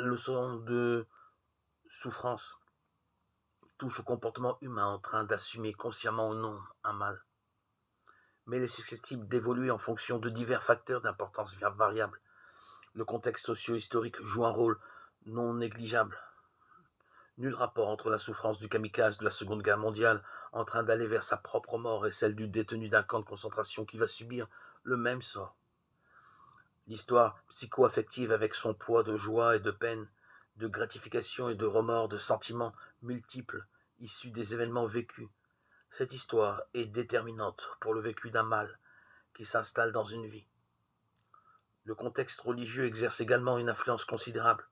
leçon de souffrance touche au comportement humain en train d'assumer consciemment ou non un mal, mais elle est susceptible d'évoluer en fonction de divers facteurs d'importance variable. Le contexte socio-historique joue un rôle non négligeable. Nul rapport entre la souffrance du kamikaze de la Seconde Guerre mondiale en train d'aller vers sa propre mort et celle du détenu d'un camp de concentration qui va subir le même sort. L'histoire psycho-affective avec son poids de joie et de peine, de gratification et de remords, de sentiments multiples issus des événements vécus. Cette histoire est déterminante pour le vécu d'un mal qui s'installe dans une vie. Le contexte religieux exerce également une influence considérable,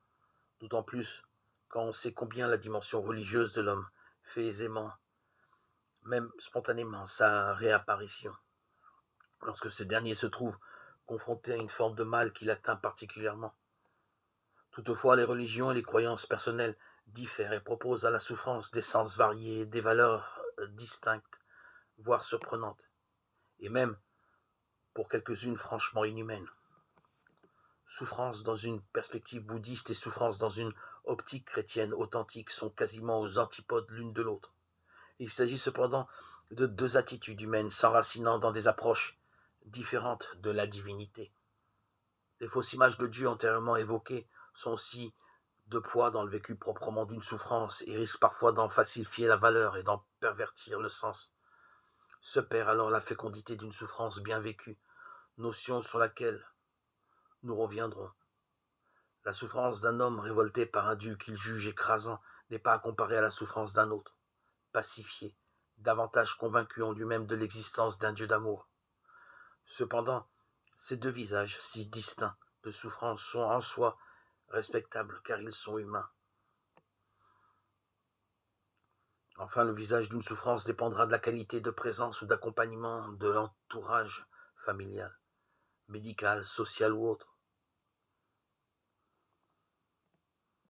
d'autant plus quand on sait combien la dimension religieuse de l'homme fait aisément, même spontanément, sa réapparition, lorsque ce dernier se trouve confronté à une forme de mal qui l'atteint particulièrement. Toutefois, les religions et les croyances personnelles diffèrent et proposent à la souffrance des sens variés, des valeurs distinctes, voire surprenantes, et même, pour quelques-unes, franchement inhumaines. Souffrance dans une perspective bouddhiste et souffrance dans une optique chrétienne authentique sont quasiment aux antipodes l'une de l'autre. Il s'agit cependant de deux attitudes humaines s'enracinant dans des approches différentes de la divinité. Les fausses images de Dieu antérieurement évoquées sont aussi de poids dans le vécu proprement d'une souffrance et risquent parfois d'en falsifier la valeur et d'en pervertir le sens. Se perd alors la fécondité d'une souffrance bien vécue, notion sur laquelle nous reviendrons. La souffrance d'un homme révolté par un Dieu qu'il juge écrasant n'est pas à comparer à la souffrance d'un autre, pacifié, davantage convaincu en lui-même de l'existence d'un Dieu d'amour. Cependant, ces deux visages si distincts de souffrance sont en soi respectables car ils sont humains. Enfin, le visage d'une souffrance dépendra de la qualité de présence ou d'accompagnement de l'entourage familial, médical, social ou autre.